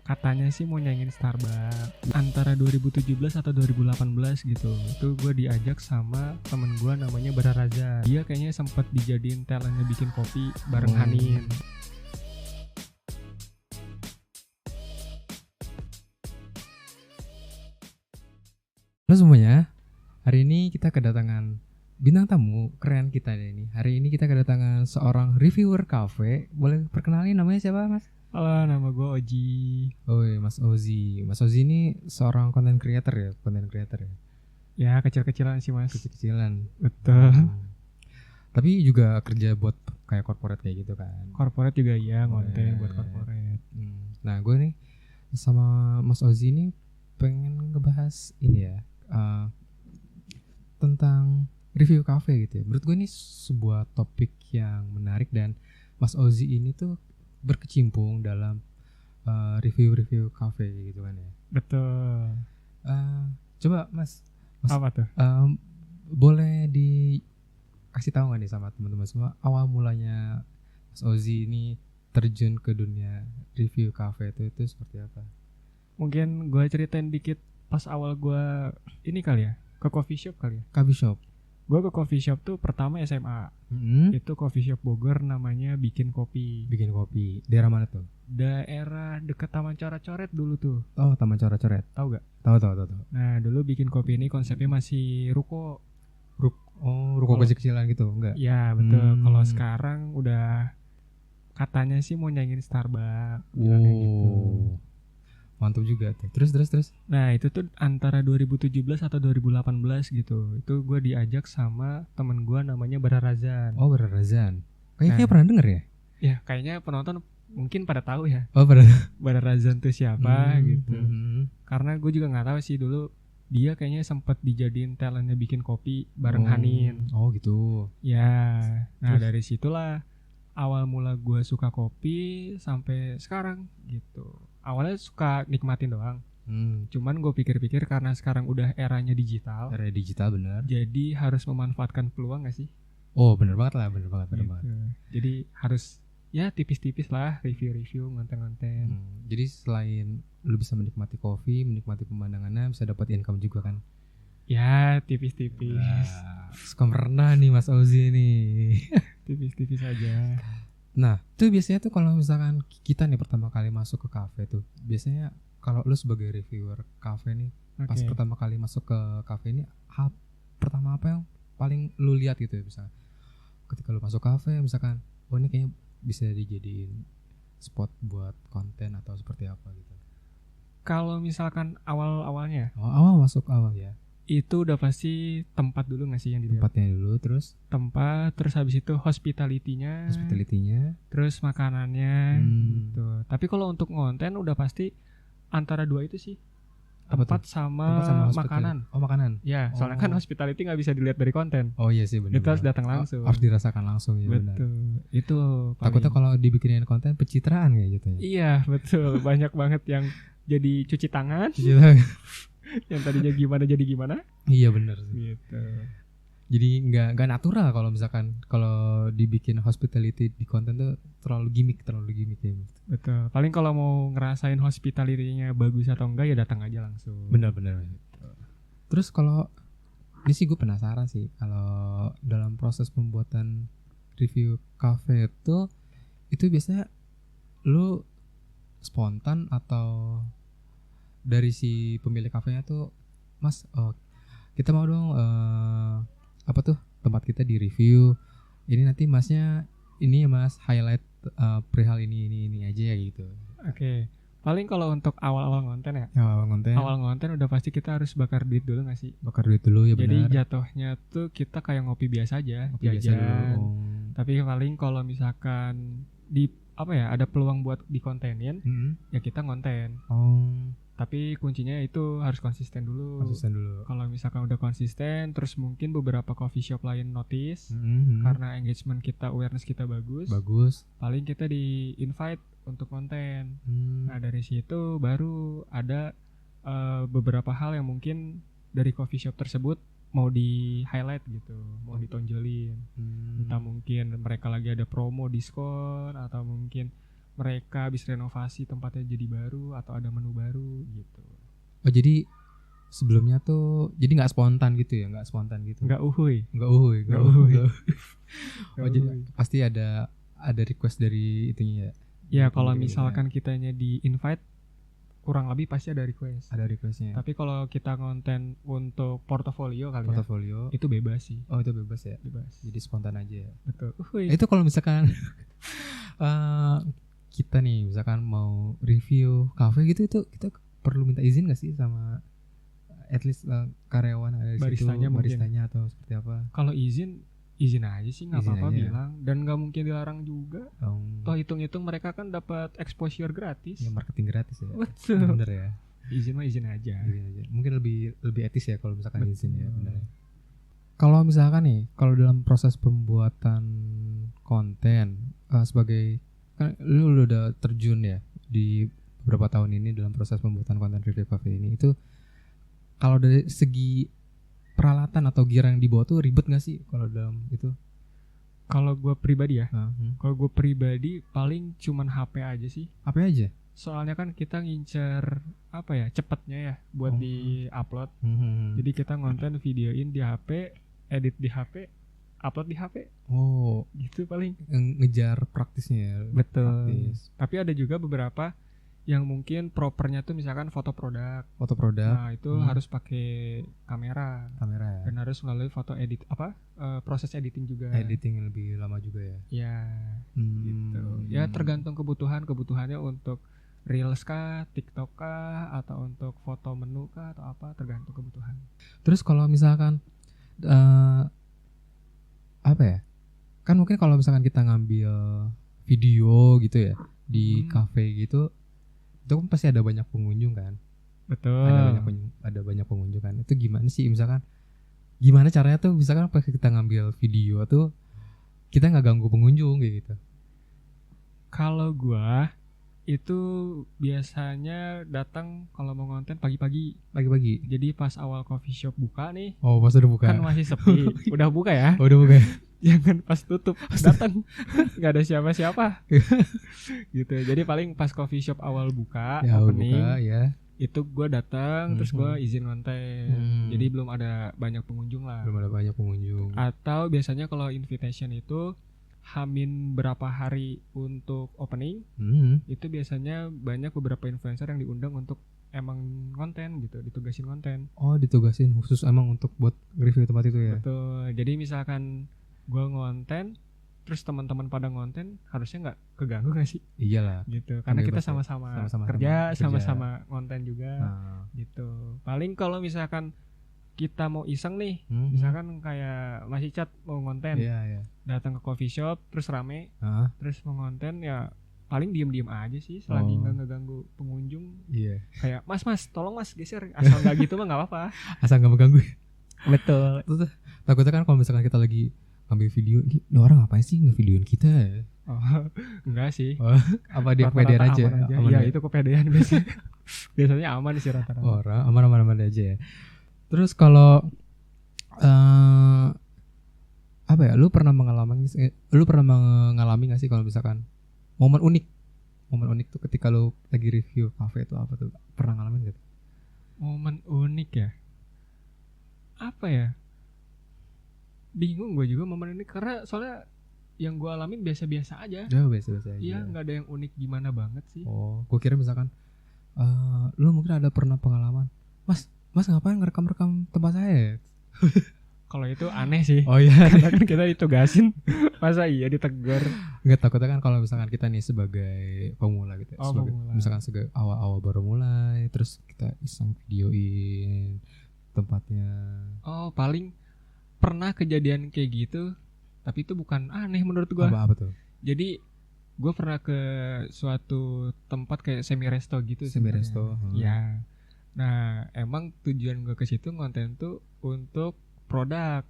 Katanya sih mau nyanyiin Starbucks antara 2017 atau 2018 gitu. Itu gue diajak sama temen gue namanya Bara Raza. Dia kayaknya sempat dijadiin talentnya bikin kopi bareng Hanin. Halo semuanya, hari ini kita kedatangan bintang tamu keren kita ini. Hari ini kita kedatangan seorang reviewer cafe. Boleh perkenalin namanya siapa, Mas? Halo, nama gue Oji. Oh, Mas Ozi. Mas Ozi ini seorang content creator ya. Ya kecil-kecilan sih mas. Kecil-kecilan. Betul. Tapi juga kerja buat kayak corporate kayak gitu kan. Corporate juga iya, ngonten buat corporate. Nah, gue nih sama Mas Ozi ini pengen ngebahas ini ya. Tentang review cafe gitu ya. Menurut gue ini sebuah topik yang menarik dan Mas Ozi ini tuh berkecimpung dalam review cafe gitu kan ya. Betul. Coba Mas Apa tuh? boleh dikasih tahu nggak nih sama teman-teman semua awal mulanya Mas Ozi ini terjun ke dunia review cafe itu seperti apa? Mungkin gue ceritain dikit pas awal gue ini kali ya, ke coffee shop kali ya. Coffee shop. Gue ke coffee shop tuh pertama SMA. Itu coffee shop Bogor namanya Bikin Kopi. Bikin kopi. Daerah mana tuh? Daerah deket Taman Coret-Coret dulu tuh. Oh, Taman Coret-Coret. Tahu gak? Tahu. Nah dulu Bikin Kopi ini konsepnya masih ruko. Ruko kecil-kecilan gitu, enggak? Ya betul. Kalau sekarang udah katanya sih mau nyanyiin Starbucks. Bilangnya gitu. Mantap juga tuh. Terus. Nah itu tuh antara 2017 atau 2018 gitu. Itu gue diajak sama temen gue namanya Bara Razan. Oh, Bara Razan. Kayaknya pernah denger ya? Ya kayaknya penonton mungkin pada tahu ya. Oh, pernah. Bara Razan tuh siapa gitu. Karena gue juga nggak tahu sih dulu dia kayaknya sempat dijadiin talentnya bikin kopi bareng Hanin. Oh gitu. Ya, nah dari situlah awal mula gue suka kopi sampai sekarang gitu. Awalnya suka nikmatin doang. Cuman gue pikir-pikir karena sekarang udah eranya digital. Era digital bener. Jadi harus memanfaatkan peluang gak sih? Oh bener banget lah, bener banget. Jadi harus ya tipis-tipis lah review-review, ngonten-ngonten. Jadi selain lu bisa menikmati kopi, menikmati pemandangannya, bisa dapat income juga kan? Ya tipis-tipis. Suka pernah nih Mas Ozi nih. Tipis-tipis aja. Nah, tuh biasanya tuh kalau misalkan kita nih pertama kali masuk ke kafe tuh, biasanya kalau lu sebagai reviewer kafe nih, pas pertama kali masuk ke kafe ini, hal pertama apa yang paling lu lihat gitu ya, misalkan ketika lu masuk kafe, misalkan, oh ini kayaknya bisa dijadiin spot buat konten atau seperti apa gitu. Kalau misalkan awal-awalnya, masuk awal ya, itu udah pasti tempat dulu gak sih yang dilihat? Tempatnya dulu, terus tempat, terus habis itu hospitality-nya, terus makanannya gitu. Tapi kalau untuk ngonten udah pasti antara dua itu sih, tempat sama makanan. Oh makanan. Ya, soalnya kan hospitality nggak bisa dilihat dari konten. Oh iya sih benar. Itu harus datang langsung. Harus dirasakan langsung ya. Betul. Benar. Itu takutnya kalau dibikinin konten pencitraan kayak gitu ya. Iya betul. Banyak banget yang jadi cuci tangan. Yang tadinya gimana jadi gimana. Iya benar sih. Gitu. Jadi nggak natural kalau misalkan kalau dibikin hospitality di konten tuh terlalu gimmick ya. Betul. Paling kalau mau ngerasain hospitality-nya bagus atau enggak ya datang aja langsung. Benar. Terus kalau ini sih gue penasaran sih kalau dalam proses pembuatan review cafe itu biasanya lu spontan atau dari si pemilik kafenya tuh, Mas, kita mau dong apa tuh tempat kita di review. Ini nanti Masnya ini ya Mas highlight perihal ini aja ya gitu. Oke. Paling kalau untuk awal-awal ngonten ya. Awal ngonten udah pasti kita harus bakar duit dulu gak sih? Bakar duit dulu ya benar. Jadi jatuhnya tuh kita kayak ngopi biasa aja, jajan. Tapi paling kalau misalkan di apa ya ada peluang buat dikontenin, ya kita ngonten. Tapi kuncinya itu harus konsisten dulu. Kalau misalkan udah konsisten, terus mungkin beberapa coffee shop lain notice, karena engagement kita, awareness kita bagus. Paling kita di invite untuk konten. Nah dari situ baru ada beberapa hal yang mungkin dari coffee shop tersebut mau di highlight gitu, mau ditonjolin. Entah mungkin mereka lagi ada promo diskon atau mungkin mereka habis renovasi tempatnya jadi baru atau ada menu baru gitu. Oh jadi sebelumnya tuh jadi nggak spontan gitu ya, nggak spontan gitu. Nggak uhuy. Oh jadi pasti ada request dari itunya ya. Ya kalau misalkan kitanya di invite kurang lebih pasti ada request. Ada requestnya. Tapi kalau kita konten untuk portofolio kali portofolio ya, itu bebas sih. Oh itu bebas ya. Bebas. Jadi spontan aja ya. Betul. Itu kalau misalkan kita nih misalkan mau review cafe gitu itu kita perlu minta izin nggak sih sama at least karyawan ada di situ, baristanya atau seperti apa? Kalau izin aja sih, nggak apa-apa bilang, dan nggak mungkin dilarang juga. Toh hitung-hitung mereka kan dapat exposure gratis. Ya marketing gratis ya. Betul. Bener ya. Izin mah izin aja. Mungkin lebih etis ya kalau misalkan izin ya, bener ya. Kalau misalkan nih, kalau dalam proses pembuatan konten sebagai kan lu udah terjun ya di beberapa tahun ini dalam proses pembuatan konten review cafe ini, itu kalau dari segi peralatan atau gear yang dibawa tuh ribet nggak sih kalau dalam itu? Kalau gue pribadi ya, kalau gue pribadi paling cuman HP aja sih. HP aja? Soalnya kan kita ngincer apa ya, cepetnya ya buat di-upload. Jadi kita ngonten videoin di HP, edit di HP, upload di HP. Oh, gitu paling. Ngejar praktisnya ya. Betul. Praktis. Tapi ada juga beberapa yang mungkin propernya tuh misalkan foto produk. Nah, itu harus pakai kamera ya. Dan harus melalui foto edit proses editing juga. Editing lebih lama juga ya. Ya. Gitu. Ya tergantung kebutuhannya untuk Reels kah, TikTok kah, atau untuk foto menu kah, atau apa, tergantung kebutuhan. Terus kalau misalkan apa ya? Kan mungkin kalau misalkan kita ngambil video gitu ya di cafe gitu, itu kan pasti ada banyak pengunjung kan? Betul. Ada banyak pengunjung kan? Itu gimana sih misalkan? Gimana caranya tuh misalkan pas kita ngambil video tuh kita nggak ganggu pengunjung kayak gitu? Kalau gua itu biasanya datang kalau mau konten pagi-pagi. Jadi pas awal coffee shop buka nih. Oh, pas udah buka. Kan masih sepi. Udah buka ya? Udah buka. Jangan pas tutup datang nggak ada siapa-siapa. Gitu. Jadi paling pas coffee shop awal buka, ya, opening, buka, ya. Itu gue datang terus gue izin konten. Jadi belum ada banyak pengunjung lah. Atau biasanya kalau invitation itu hamin berapa hari untuk opening, itu biasanya banyak beberapa influencer yang diundang untuk emang konten gitu, ditugasin konten. Oh, ditugasin khusus emang untuk buat review tempat itu ya? Betul. Jadi misalkan gue ngonten, terus teman-teman pada ngonten, harusnya nggak keganggu nggak sih? Iyalah. Gitu. Karena kita sama-sama kerja, sama-sama konten juga. Gitu. Paling kalau misalkan kita mau iseng nih, misalkan kayak masih chat mau ngonten, datang ke coffee shop, terus rame, terus mau ngonten ya paling diem aja sih, selagi nggak ngeganggu pengunjung. Kayak mas tolong mas geser, asal nggak gitu mah nggak apa-apa. Asal nggak mengganggu. Betul. Takutnya kan kalau misalkan kita lagi ambil video, ini orang ngapain sih ngevideoin kita? Enggak sih. Apa dia kepedean aja? Iya itu kepedean biasanya. Biasanya aman sih rata-rata. Orang aman aja ya. Terus kalau apa ya? Lu pernah mengalami nggak sih kalau misalkan momen unik tuh ketika lu lagi review cafe itu apa tuh? Pernah ngalamin gitu? Momen unik ya? Apa ya? Bingung gue juga momen unik karena soalnya yang gue alamin biasa-biasa aja. Biasa-biasa aja. Iya, nggak ada yang unik gimana banget sih. Oh, gue kira misalkan lu mungkin ada pernah pengalaman, Mas ngapain ngerekam tempat saya? Kalau itu aneh sih. Oh iya. Karena kan kita ditugasin, masa iya ditegur. Nggak, takutnya kan kalau misalkan kita nih sebagai pemula gitu, misalkan sebagai awal baru mulai, terus kita iseng videoin tempatnya. Oh, paling pernah kejadian kayak gitu, tapi itu bukan aneh menurut gua. Apa tuh? Jadi gua pernah ke suatu tempat kayak semi resto gitu. Ya. Nah, emang tujuan gua ke situ konten tuh untuk produk.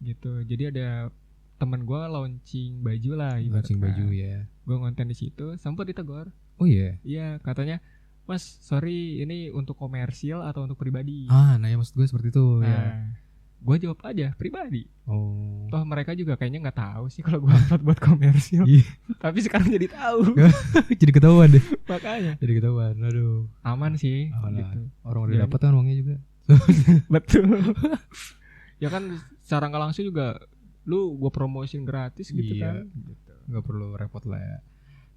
Gitu. Jadi ada teman gua launching baju lah. Launching baju ya. Gua konten di situ, sempat ditegur. Oh iya. Iya, katanya, "Mas, sorry ini untuk komersil atau untuk pribadi?" Nah ya maksud gue seperti itu ya. gue jawab aja pribadi. Oh. Toh mereka juga kayaknya nggak tahu sih kalau gue upload buat komersil. Tapi sekarang jadi tahu. Jadi ketahuan deh. Makanya. Jadi ketahuan. Aduh. Aman sih. Aman gitu. Orang udah dapat kan uangnya juga. Betul. Ya kan secara nggak langsung juga lu gue promosiin gratis gitu kan. Gitu. Gak perlu repot lah ya.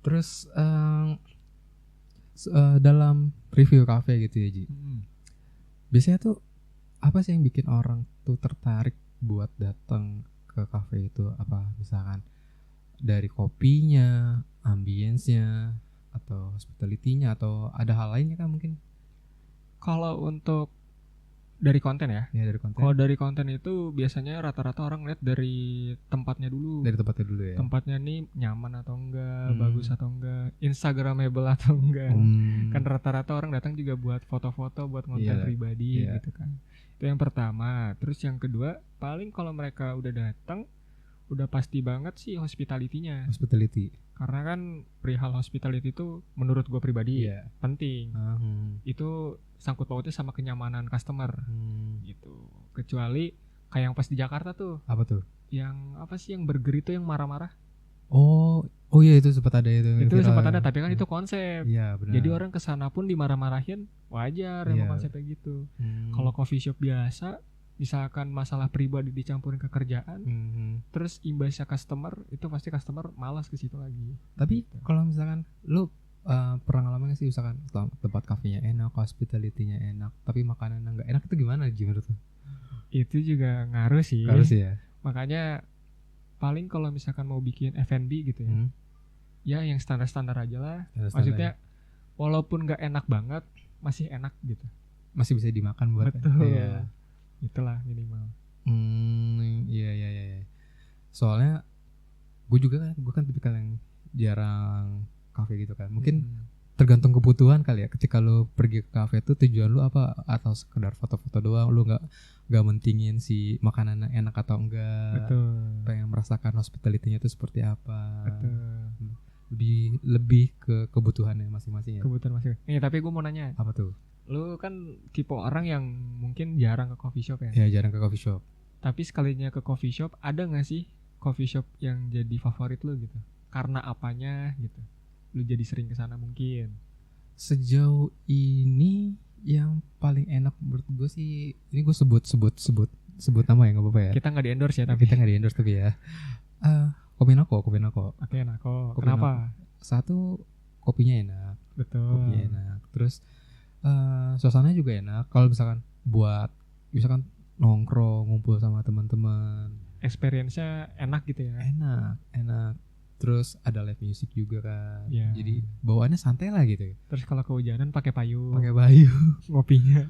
Terus dalam review cafe gitu ya Ji. Biasanya tuh apa sih yang bikin orang tuh tertarik buat datang ke cafe itu? Apa misalkan dari kopinya, ambience-nya, atau hospitality-nya, atau ada hal lainnya kan mungkin? Kalau untuk dari konten ya? Ya dari konten. Kalau dari konten itu biasanya rata-rata orang lihat dari tempatnya dulu. Dari tempatnya dulu ya. Tempatnya nih nyaman atau enggak, bagus atau enggak, instagramable atau enggak. Kan rata-rata orang datang juga buat foto-foto, buat konten pribadi gitu kan. Itu yang pertama. Terus yang kedua, paling kalau mereka udah datang, udah pasti banget sih hospitality-nya. Hospitality. Karena kan perihal hospitality itu menurut gue pribadi penting. Itu sangkut pautnya sama kenyamanan customer gitu. Kecuali kayak yang pas di Jakarta tuh. Apa tuh? Yang apa sih yang burger itu yang marah-marah? Oh iya itu sempat ada itu. Itu sempat ada, tapi kan itu konsep. Iya benar. Jadi orang kesana pun dimarah-marahin wajar emang konsepnya gitu. Kalau coffee shop biasa, misalkan masalah pribadi dicampurin ke kerjaan, terus imbasnya customer, itu pasti customer malas ke situ lagi. Tapi kalau misalkan lu pernah ngalamin gak sih misalkan tempat kafenya enak, hospitality-nya enak, tapi makanannya nggak enak, itu gimana menurut lu? Itu juga ngaruh sih. Ngaruh sih ya. Makanya paling kalau misalkan mau bikin F&B gitu ya, ya yang standar-standar aja lah. Maksudnya walaupun nggak enak banget, masih enak gitu. Masih bisa dimakan buat. Betul. Ya. Itulah minimal. Iya. Soalnya gue kan tipikal yang jarang kafe gitu kan. Mungkin tergantung kebutuhan kali ya. Ketika lu pergi ke kafe itu tujuan lu apa, atau sekedar foto-foto doang, lu nggak mentingin si makanannya enak atau enggak. Betul. Pengen merasakan hospitality-nya itu seperti apa. Betul. Lebih ke kebutuhannya masing-masing ya. Kebutuhan masing-masing. Nih tapi gue mau nanya. Apa tuh? Lu kan tipe orang yang mungkin jarang ke coffee shop ya? Ya jarang ke coffee shop. Tapi sekalinya ke coffee shop, ada gak sih coffee shop yang jadi favorit lu gitu? Karena apanya gitu? Lu jadi sering kesana mungkin? Sejauh ini yang paling enak menurut gue sih, ini gue sebut nama ya, nggak apa-apa ya? Kita nggak di endorse ya, tapi kita nggak di endorse tapi ya. Kopinako. Oke, Nako. Kenapa? Satu, kopinya enak. Betul. Kopinya enak. Terus suasananya juga enak. Kalau misalkan nongkrong, ngumpul sama teman-teman, experience-nya enak gitu ya. Enak. Terus ada live music juga kan. Yeah. Jadi bawaannya santai lah gitu. Terus kalau kehujanan pakai payung. Ngopinya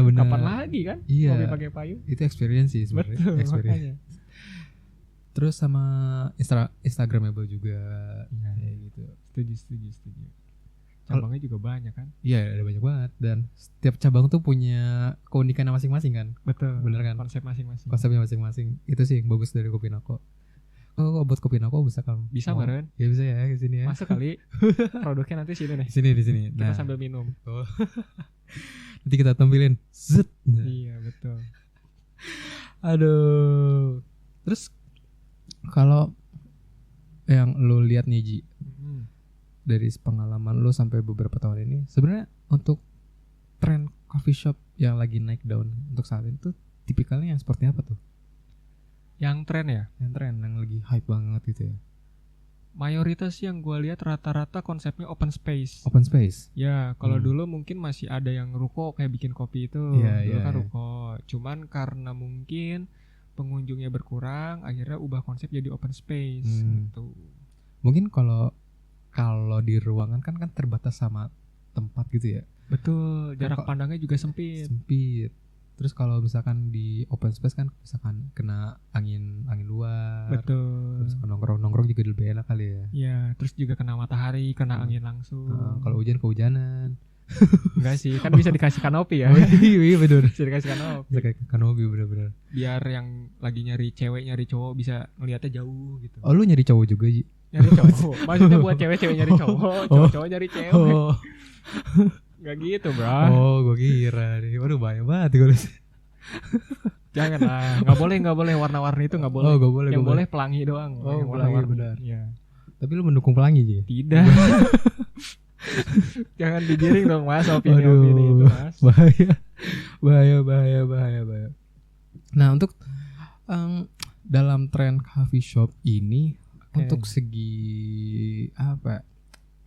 benar. Kapan lagi kan? Iya. Ngopi pakai payung. Itu experience sih sebenarnya. Betul, makanya. Terus sama Instagramable juga. Ya, kayak gitu. Setuju. Cabangnya juga banyak kan? Iya, ada banyak banget, dan setiap cabang tuh punya keunikannya masing-masing kan. Betul. Bener kan? Konsepnya masing-masing. Itu sih yang bagus dari Kopinako. Oh, buat Kopinako bisa kan? Bisa Baren? Ya bisa ya, ke sini ya. Masuk kali. Produknya nanti sini nih. Di sini. Kita sambil minum. Oh. Nanti kita tampilin. Zet. Iya, betul. Aduh. Terus kalau yang lu lihat nih Ji, dari pengalaman lu sampai beberapa tahun ini, sebenarnya untuk tren coffee shop yang lagi naik daun untuk saat ini tuh tipikalnya yang seperti apa tuh? Yang tren ya? Yang tren yang lagi hype banget gitu ya. Mayoritas yang gue lihat rata-rata konsepnya open space. Ya, kalau dulu mungkin masih ada yang ruko kayak bikin kopi itu. Dulu kan ruko. Cuman karena mungkin pengunjungnya berkurang, akhirnya ubah konsep jadi open space gitu. Mungkin kalau di ruangan kan terbatas sama tempat gitu ya. Betul, jarak pandangnya juga sempit. Terus kalau misalkan di open space kan misalkan kena angin luar. Betul. Terus nongkrong juga lebih enak kali ya. Iya, terus juga kena matahari, kena angin langsung. Kalau hujan kehujanan. Enggak sih, kan bisa dikasih kanopi ya. Iya betul. Bisa dikasih kanopi. Bisa kayak kanopi bener-bener. Biar yang lagi nyari cewek nyari cowok bisa ngeliatnya jauh gitu. Oh, lu nyari cowok juga Ji? Nyari cowok. Maksudnya buat cewek-cewek nyari cowok, cowok-cowok nyari cewek. Gak gitu bro. Oh gue kira nih. Waduh bahaya banget gue. Jangan lah, nggak boleh warna-warni itu nggak boleh. Oh, nggak boleh. Yang boleh pelangi doang. Oh, pelangi benar. Ya. Tapi lu mendukung pelangi aja? Tidak. Jangan digiring dong Mas opini itu Mas. Bahaya. Nah, untuk dalam tren coffee shop ini, untuk segi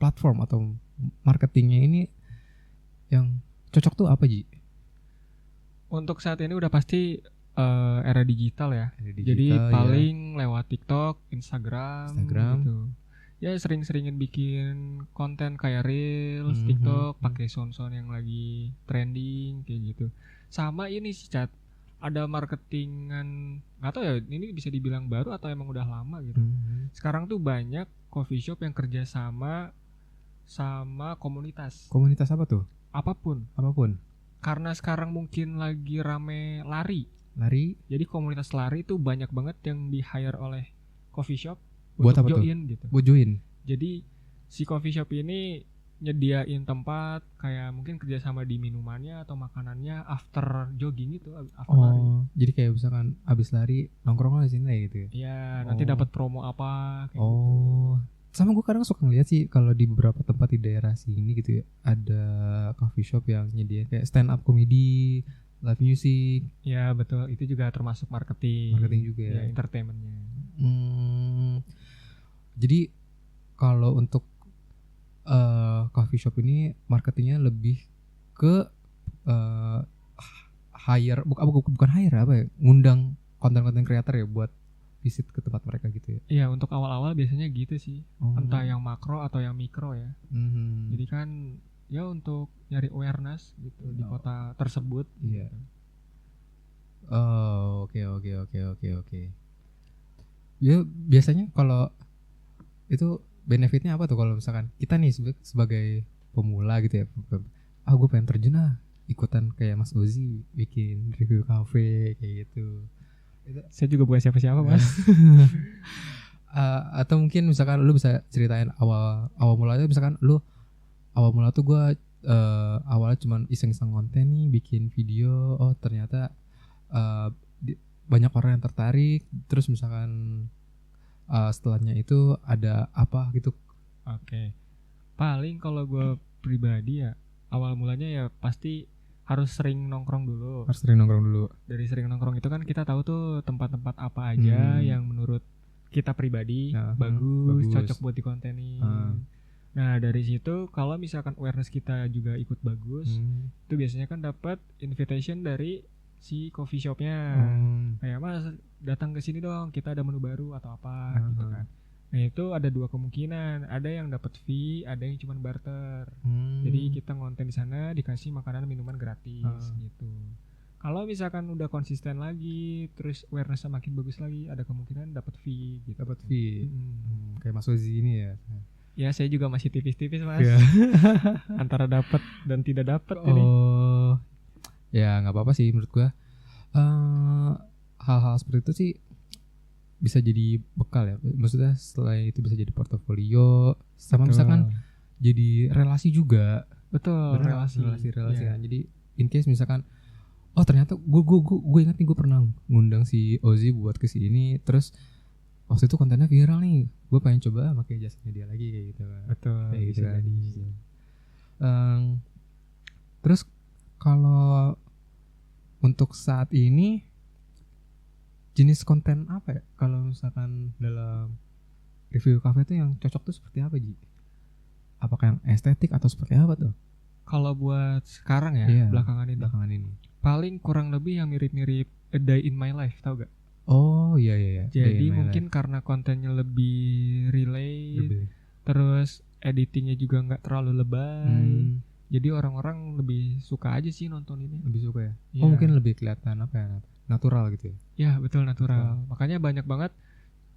platform atau marketingnya ini yang cocok tuh apa Ji? Untuk saat ini udah pasti era digital ya. Jadi paling lewat TikTok, Instagram gitu. Ya sering-seringin bikin konten kayak Reels, TikTok, pakai sound-sound yang lagi trending kayak gitu. Sama ini sih Chat, ada marketingan, nggak tahu ya ini bisa dibilang baru atau emang udah lama gitu. Sekarang tuh banyak coffee shop yang kerja sama komunitas. Komunitas apa tuh? Apapun. Karena sekarang mungkin lagi rame lari. Jadi komunitas lari tuh banyak banget yang di hire oleh coffee shop buat apa join tuh? gitu. Buat join. Jadi si coffee shop ini nyediain tempat kayak mungkin kerjasama di minumannya atau makanannya after jogging gitu, after lari. Jadi kayak misalkan abis lari nongkrong di sini gitu ya? Iya, nanti dapat promo apa kayak gitu. Sama gue kadang suka ngeliat sih kalau di beberapa tempat di daerah sini gitu ya, ada coffee shop yang nyediain kayak stand up comedy, live music. Ya betul, itu juga termasuk marketing juga ya, entertainmentnya. Jadi kalau untuk coffee shop ini marketingnya lebih ke bukan hire ngundang konten-konten creator ya buat visit ke tempat mereka gitu ya. Iya, untuk awal-awal biasanya gitu sih. Entah yang makro atau yang mikro ya. Jadi kan ya untuk nyari awareness gitu di kota tersebut. Iya. Gitu. Oke. Ya biasanya kalau itu benefitnya apa tuh kalau misalkan kita nih sebagai pemula gitu ya, gue pengen terjun ikutan kayak Mas Ozi bikin review cafe kayak gitu. Saya juga bukan siapa-siapa Mas. Atau mungkin misalkan lu bisa ceritain awal mulanya, misalkan lu awal mula tuh gue awalnya cuman iseng-iseng konten nih, bikin video, ternyata banyak orang yang tertarik, terus misalkan setelahnya itu ada apa gitu. Oke. Paling kalau gue pribadi ya awal mulanya ya pasti harus sering nongkrong dulu. Dari sering nongkrong itu kan kita tahu tuh tempat-tempat apa aja yang menurut kita pribadi bagus, cocok buat dikontenin. Nah dari situ kalau misalkan awareness kita juga ikut bagus, itu biasanya kan dapat invitation dari si coffee shopnya. Kayak Mas datang ke sini dong, kita ada menu baru atau apa gitu kan. Nah itu ada dua kemungkinan, ada yang dapat fee, ada yang cuma barter. Jadi kita ngonten di sana dikasih makanan minuman gratis gitu. Kalau misalkan udah konsisten lagi, terus awareness makin bagus lagi, ada kemungkinan dapat fee gitu. Kayak Mas Ozi ini ya. Ya saya juga masih tipis-tipis Mas. Antara dapat dan tidak dapat ini. Ya nggak apa-apa sih menurut gua. Hal-hal seperti itu sih bisa jadi bekal ya. Maksudnya setelah itu bisa jadi portofolio, sama misalkan jadi relasi juga. Betul. Relasi ya. Jadi in case misalkan ternyata gue ingat nih gue pernah ngundang si Ozi buat kesini, terus waktu itu kontennya viral nih, gue pengen coba pakai jasanya dia lagi kayak gitu kan. Betul. Kayak gitu kan. Terus kalau untuk saat ini jenis konten apa ya kalau misalkan dalam review cafe itu yang cocok tuh seperti apa Ji? Apakah yang estetik atau seperti apa tuh? Kalau buat sekarang ya, belakangan ini paling kurang lebih yang mirip-mirip A Day in My Life, tau gak? Oh iya. Jadi mungkin karena kontennya lebih relate, terus editingnya juga nggak terlalu lebay. Jadi orang-orang lebih suka aja sih nonton ini. Lebih suka ya? Oh mungkin lebih kelihatan apa ya, natural gitu ya? Ya betul, natural. Makanya banyak banget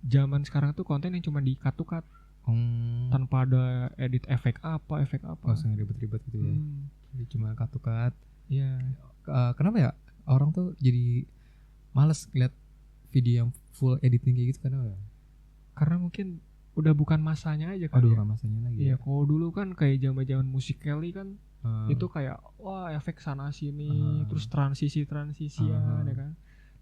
zaman sekarang tuh konten yang cuma di cut to cut, tanpa ada edit efek apa. Langsung ribet-ribet gitu ya. Jadi cuma cut to cut. Iya. Kenapa ya orang tuh jadi males lihat video yang full editing kayak gitu, kenapa ya? Karena mungkin udah bukan masanya aja kan. Bukan masanya lagi. Iya, kalau dulu kan kayak zaman-zaman musik Kelly kan itu kayak wah efek sana sini, terus transisian ya kan.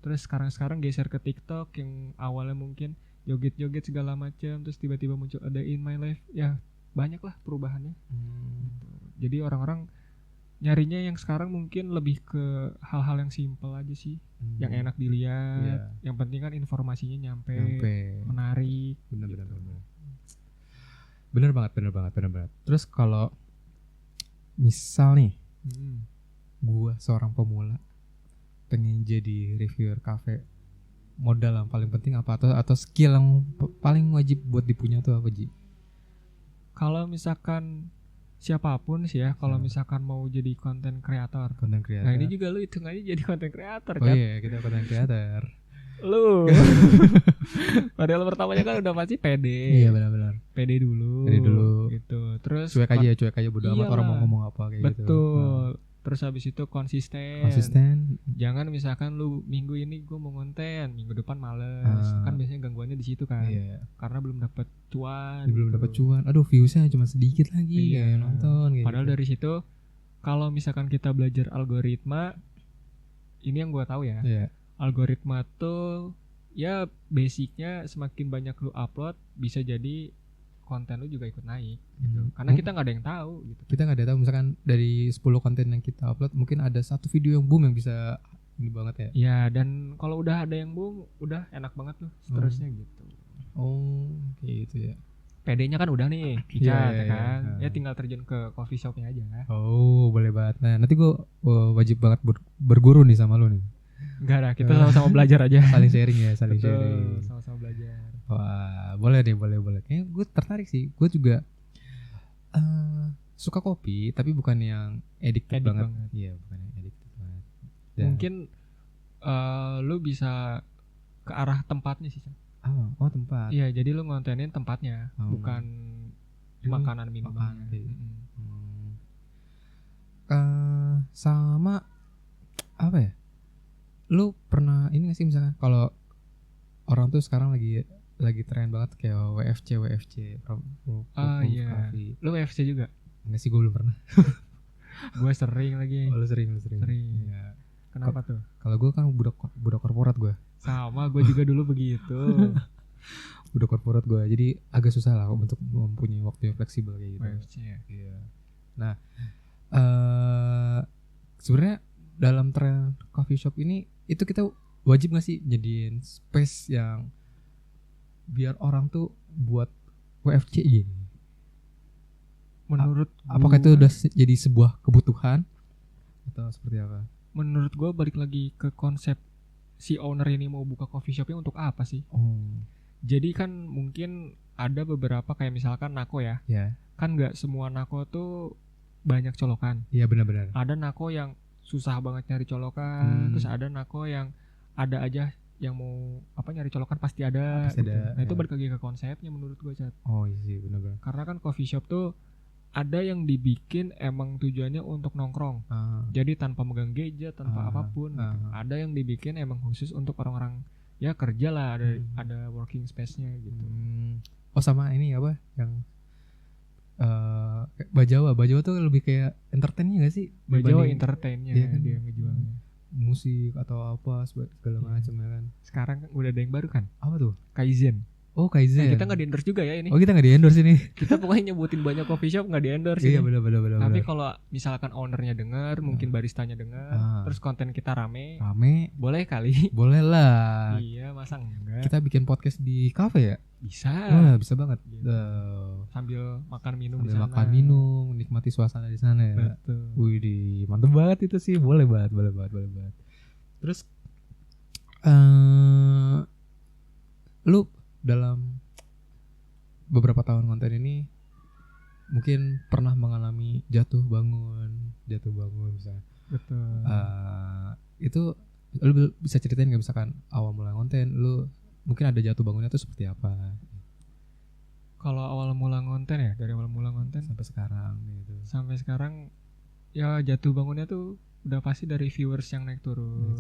Terus sekarang geser ke TikTok yang awalnya mungkin joget-joget segala macam, terus tiba-tiba muncul ada In My Life. Ya banyak lah perubahannya. Gitu. Jadi orang-orang nyarinya yang sekarang mungkin lebih ke hal-hal yang simple aja sih, yang enak dilihat. Yang penting kan informasinya nyampe. Menarik. Bener banget. Terus kalau misal nih, gua seorang pemula pengen jadi reviewer cafe, modal yang paling penting apa atau skill yang paling wajib buat dipunya tuh apa, Ji? Kalau misalkan siapapun sih ya, kalau misalkan mau jadi content creator. Nah ini juga lu hitung aja jadi content creator kan. Oh iya, kita content creator. Lu padahal pertamanya kan udah pasti pede. Iya benar-benar. Pede dulu gitu. Terus cuek aja bodo amat orang mau ngomong apa kayak gitu. Betul. Terus habis itu konsisten. Jangan misalkan lu minggu ini gue mau konten, minggu depan males. Kan biasanya gangguannya di situ kan. Karena belum dapat cuan. Aduh, viewsnya cuma sedikit lagi kayak nonton. Padahal dari situ kalau misalkan kita belajar algoritma, ini yang gue tahu ya. Algoritma tuh ya basicnya semakin banyak lu upload, bisa jadi konten lu juga ikut naik gitu. Karena kita nggak ada yang tahu gitu. Kita nggak ada tahu, misalkan dari 10 konten yang kita upload mungkin ada satu video yang boom yang bisa ini banget ya. Iya, dan kalau udah ada yang boom udah enak banget tuh seterusnya gitu. Oh kayak gitu ya. PD-nya kan udah nih kan. Ya tinggal terjun ke coffee shopnya aja. Oh boleh banget. Nah nanti gue wajib banget berguru nih sama lu nih. Enggak lah, kita sama-sama belajar aja. Saling sharing ya, sharing. Sama-sama belajar. Wah, boleh deh. Kayaknya gue tertarik sih. Gue juga suka kopi, tapi bukan yang addicted banget. Iya, bukan yang addicted banget. Mungkin lu bisa ke arah tempatnya sih. Oh tempat. Iya, jadi lu ngontenin tempatnya, bukan makanan minuman. Sama apa ya? Lu pernah ini gak sih misalkan kalau orang tuh sekarang lagi tren banget kayak WFC iya. Lu WFC juga? Enggak sih, gue belum pernah. Gue sering lagi. Oh, lu sering. Ya. Kenapa tuh? Kalau gue kan budak korporat gue. Sama, gue juga dulu begitu. Budak korporat gue, jadi agak susah lah untuk mempunyai waktu yang fleksibel kayak gitu. WFC ya. Iya. Nah, sebenarnya dalam tren coffee shop ini itu kita wajib gak sih jadiin space yang biar orang tuh buat WFC gini? Menurut apakah itu udah jadi sebuah kebutuhan atau seperti apa? Menurut gue balik lagi ke konsep si owner ini mau buka coffee shopnya untuk apa sih? Jadi kan mungkin ada beberapa kayak misalkan nako ya. Kan gak semua nako tuh banyak colokan. Iya benar-benar. Ada nako yang susah banget nyari colokan, terus ada nako yang ada aja yang mau nyari colokan pasti ada. Nah itu balik lagi ke konsepnya menurut gue, Chat. Oh iya sih benar-benar. Karena kan coffee shop tuh ada yang dibikin emang tujuannya untuk nongkrong. Jadi tanpa megang gadget, tanpa apapun gitu. Ada yang dibikin emang khusus untuk orang-orang ya kerja lah, ada working space-nya gitu. Oh sama ini apa yang Bajawa tuh lebih kayak entertainnya gak sih? Bajawa entertainnya kan? Dia ngejualnya musik atau apa segala macam ya kan. Sekarang kan udah ada yang baru kan? Apa tuh? Kaizen. Oh Kaizen. Kita nggak di endorse juga ya ini. Oh kita nggak di endorse ini. Kita pokoknya nyebutin banyak coffee shop nggak di endorse. Iya benar. Tapi kalau misalkan ownernya dengar, mungkin baristanya dengar, terus konten kita rame, boleh kali. Boleh lah. Iya masa enggak. Kita bikin podcast di cafe ya? Bisa. Wah bisa banget. Gitu. Sambil makan minum di sana. Nikmati suasana di sana ya. Betul. Wih mantep banget itu sih. Boleh banget. Terus lu dalam beberapa tahun konten ini mungkin pernah mengalami jatuh bangun misalnya. Betul. Itu lu bisa ceritain nggak, misalkan awal mulai konten lu mungkin ada jatuh bangunnya tuh seperti apa? Kalau awal mula konten ya, dari awal mula konten sampai sekarang gitu. Sampai sekarang ya jatuh bangunnya tuh udah pasti dari viewers yang naik turun.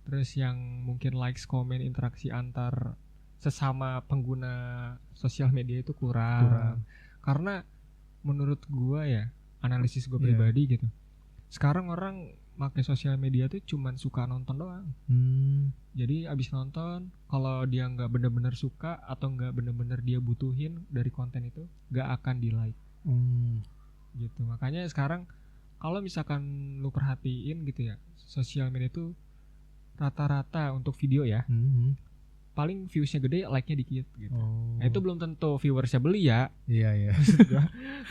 Terus yang mungkin likes, komen, interaksi antar sesama pengguna sosial media itu kurang. Karena menurut gua ya, analisis gua pribadi gitu, sekarang orang pakai sosial media tuh cuman suka nonton doang. Jadi abis nonton, kalau dia nggak bener-bener suka atau nggak bener-bener dia butuhin dari konten itu, nggak akan di like. Gitu. Makanya sekarang kalau misalkan lu perhatiin gitu ya, sosial media itu rata-rata untuk video ya, paling viewsnya gede, like-nya dikit gitu. Nah itu belum tentu viewersnya beli ya. Iya.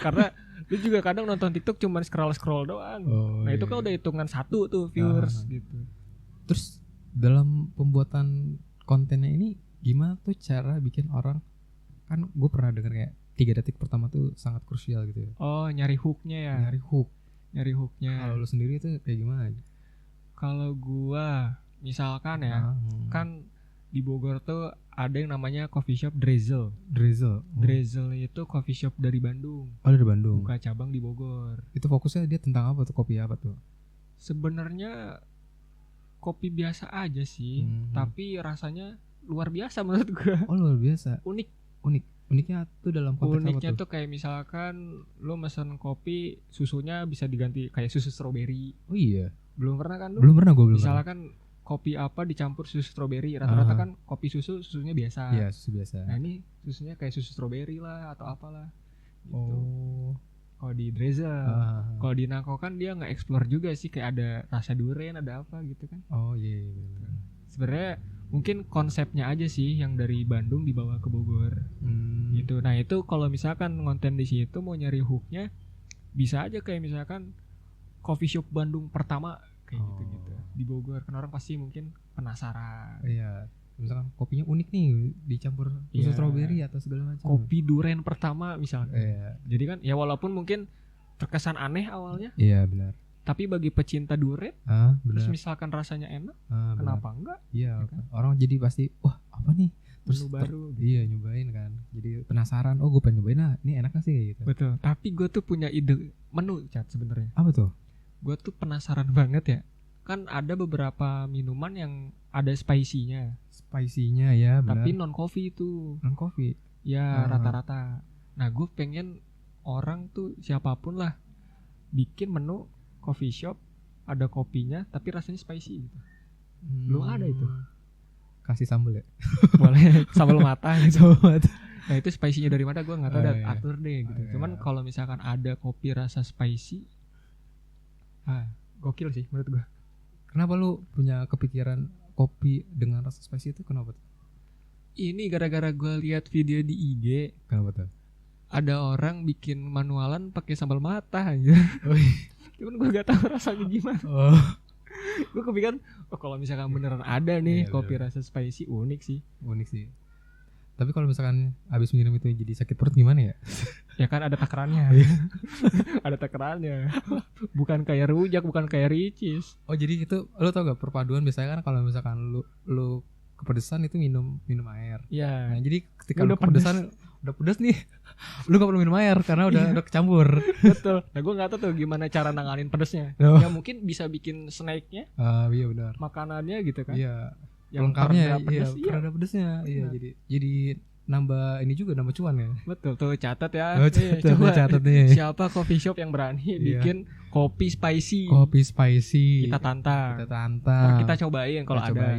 Karena lu juga kadang nonton TikTok cuman scroll doang. Nah itu kan udah hitungan 1 tuh viewers gitu. Terus dalam pembuatan kontennya ini gimana tuh cara bikin orang, kan gue pernah denger kayak 3 detik pertama tuh sangat krusial gitu ya. Nyari hooknya ya. Nyari hooknya. Kalau lu sendiri tuh kayak gimana? Kalau gua misalkan ya, kan di Bogor tuh ada yang namanya coffee shop Drizzle. Drizzle itu coffee shop dari Bandung. Oh, dari Bandung. Buka cabang di Bogor. Itu fokusnya dia tentang apa tuh, kopi apa tuh? Sebenarnya kopi biasa aja sih, tapi rasanya luar biasa menurut gua. Oh, luar biasa. Uniknya tuh dalam konteks uniknya apa tuh? Kayak misalkan lu mesen kopi, susunya bisa diganti kayak susu strawberry. Oh iya. Belum pernah kan lu? Belum pernah. Misalkan kopi apa dicampur susu strawberry, rata-rata kan kopi susunya biasa. Iya, susu biasa. Nah ini susunya kayak susu strawberry lah atau apalah gitu. Kalau di Drizzle, kalau di Nako kan dia nggak explore juga sih, kayak ada rasa durian, ada apa gitu kan. Oh iya. Sebenarnya mungkin konsepnya aja sih yang dari Bandung dibawa ke Bogor. Gitu. Nah itu kalau misalkan konten di situ mau nyari hooknya, bisa aja kayak misalkan coffee shop Bandung pertama kayak gitu di Bogor, kan orang pasti mungkin penasaran. Iya, misalkan kopinya unik nih, dicampur susu strawberry atau segala macam. Kopi duren pertama misalnya. Jadi kan ya walaupun mungkin terkesan aneh awalnya. Iya benar. Tapi bagi pecinta duren, terus misalkan rasanya enak, kenapa enggak? Iya, kan? Orang jadi pasti wah apa nih? Terus baru. Gitu. Iya nyobain kan. Jadi penasaran. Oh gue pengen nyobain ini enak gak sih kayak gitu. Betul. Tapi gue tuh punya ide menu Chat sebenarnya. Apa tuh? Gue tuh penasaran banget ya. Kan ada beberapa minuman yang ada spicy-nya. Spicy-nya ya benar. Tapi non coffee itu. Non coffee. Ya rata-rata. Nah gue pengen orang tuh siapapun lah bikin menu coffee shop ada kopinya tapi rasanya spicy gitu. Belum ada itu. Kasih sambal ya? Boleh, sambal mata gitu. Nah itu spicy-nya dari mana gue nggak tahu, atur deh gitu. Cuman kalau misalkan ada kopi rasa spicy, gokil sih menurut gue. Kenapa lu punya kepikiran kopi dengan rasa spicy itu, kenapa tuh? Ini gara-gara gue lihat video di IG. Kenapa tuh? Ada orang bikin manualan pakai sambal mata aja. Cuman gue gak tahu rasanya gimana. Gue kepikiran, kalau misalkan beneran ada nih kopi rasa spicy, unik sih. Tapi kalau misalkan habis minum itu jadi sakit perut gimana ya? Ya kan ada takarannya. Ada takarannya. Bukan kayak rujak, bukan kayak ricis. Oh jadi itu lo tau gak perpaduan biasanya kan kalau misalkan lu kepedesan itu minum air. Iya. Nah jadi ketika lu kepedesan udah pedes nih, lu gak perlu minum air karena udah kecampur. Betul. Nah gue gak tahu tuh gimana cara nanganin pedesnya. Ya mungkin bisa bikin snack-nya. Iya benar. Makanannya gitu kan. Iya. Yang lengkapnya pedes, pereda pedesnya. Iya jadi nambah ini juga, nambah cuan ya. Betul tuh, catat ya. Coba catat nih. Siapa coffee shop yang berani bikin kopi spicy? Kita tantang. Kita cobain kalau ada.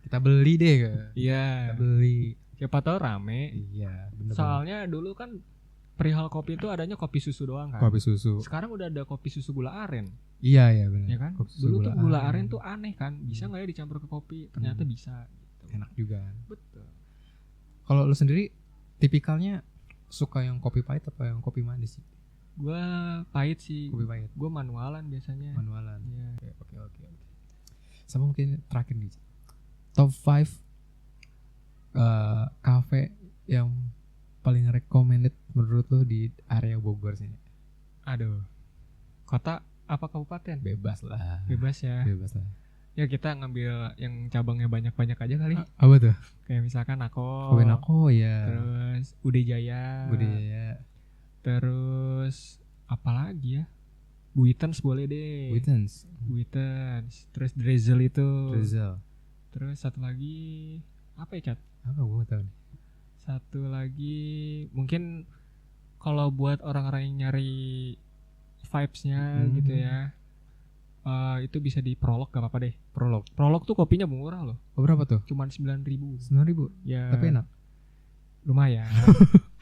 Kita beli deh. Iya. Kita beli. Siapa tahu rame. Iya, bener. Soalnya dulu kan perihal kopi itu adanya kopi susu doang kan. Kopi susu. Sekarang udah ada kopi susu gula aren. Iya benar. Ya kan? Dulu tuh gula aren tuh aneh kan. Bisa nggak ya dicampur ke kopi? Ternyata bisa. Gitu. Enak juga kan. Betul. Kalau lu sendiri tipikalnya suka yang kopi pahit atau yang kopi manis sih? Gua pahit sih. Kopi pahit. Gua manualan biasanya. Manualan. Iya. Oke. Sama mungkin terakhir nih. Top 5 cafe yang paling recommended menurut lo di area Bogor sini? Aduh. Kota apa kabupaten? Bebas lah. Bebas ya. Ya kita ngambil yang cabangnya banyak-banyak aja kali. Apa tuh? Kayak misalkan Nako. Nako ya. Terus Udejaya. Terus apa lagi ya? Buitens boleh deh. Buitens. Terus Drizzle itu. Terus satu lagi apa ya, Cat? Apa gue tahu nih. Satu lagi mungkin kalau buat orang-orang yang nyari vibes-nya gitu ya. Itu bisa di Prolog, gak apa-apa deh. Prolog tuh kopinya murah loh. Berapa tuh? Cuman 9.000. 9.000? Ya. Tapi enak. Lumayan.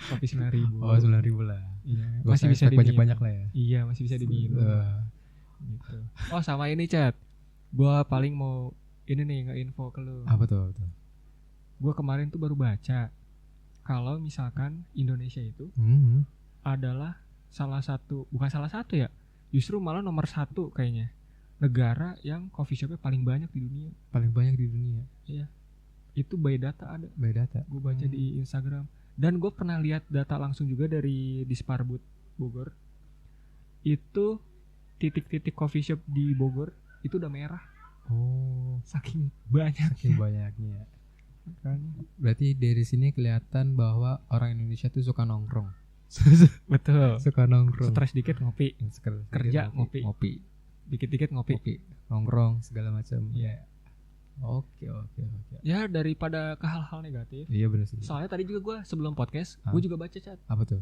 Kopi 9.000. Oh 9.000 lah. Iya. Masih bisa diminum. Banyak lah ya. Iya masih bisa diminum. Gitu. Oh sama ini Chat. Gua paling mau ini nih nge-info ke lu. Apa tuh? Gua kemarin tuh baru baca kalau misalkan Indonesia itu adalah bukan salah satu ya, justru malah nomor 1 kayaknya negara yang coffee shopnya paling banyak di dunia. Iya. Itu by data ada. Gue baca di Instagram. Dan gue pernah lihat data langsung juga dari Disparbud Bogor. Itu titik-titik coffee shop di Bogor itu udah merah. Oh, saking banyaknya. Berarti dari sini kelihatan bahwa orang Indonesia tuh suka nongkrong. Betul. Suka nongkrong. Stres dikit ngopi. Kerja ngopi. Dikit-dikit ngopi. Nongkrong segala macam. Iya. Oke. Ya daripada ke hal-hal negatif. Iya benar sih. Soalnya tadi juga gue sebelum podcast gue juga baca Chat. Apa tuh?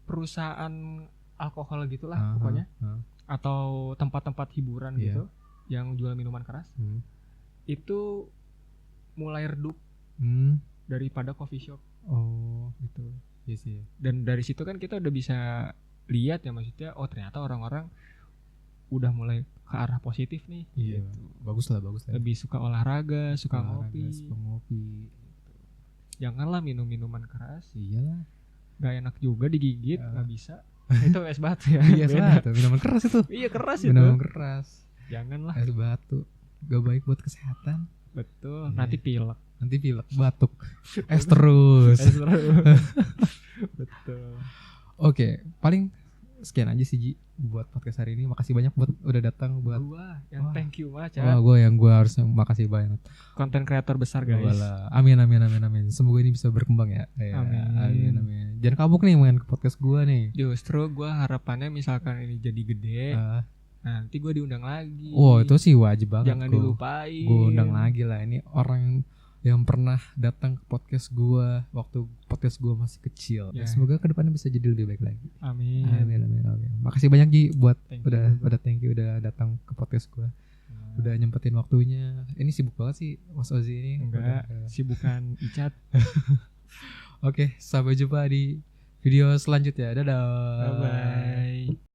Perusahaan alkohol gitulah pokoknya. Atau tempat-tempat hiburan gitu yang jual minuman keras. Itu mulai redup daripada coffee shop. Oh gitu. Iya sih. Dan dari situ kan kita udah bisa lihat ya, maksudnya ternyata orang-orang udah mulai ke arah positif nih. Iya. Gitu. Bagus lah. Lebih suka olahraga, suka ngopi. Janganlah minum minuman keras. Iyalah. Gak enak juga digigit, gak bisa. Itu es batu ya. Iya, es batu. Minuman keras itu. Iya, keras itu. Minuman keras. Janganlah. Es batu. Gak baik buat kesehatan. Betul. Nanti pilek, batuk. Es terus. Betul. Oke, paling sekian aja sih Ji buat podcast hari ini. Makasih banyak buat udah datang buat gua yang thank you banget. Gua harus makasih banget. Konten kreator besar guys. Amin. Semoga ini bisa berkembang ya. Amin. Jangan kabuk nih main ke podcast gua nih. Justru gua harapannya misalkan ini jadi gede, nanti gua diundang lagi. Itu sih wajib banget. Jangan dilupain. Gua undang lagi lah. Ini orang yang pernah datang ke podcast gua waktu podcast gua masih kecil. Semoga kedepannya bisa jadi lebih baik lagi. Amin. Oke. Makasih banyak Ji buat thank you udah datang ke podcast gua. Udah nyempetin waktunya. Ini sibuk banget sih Mas Ozi ini. Enggak, sibukan Icat. Oke, sampai jumpa di video selanjutnya. Dadah. Bye bye.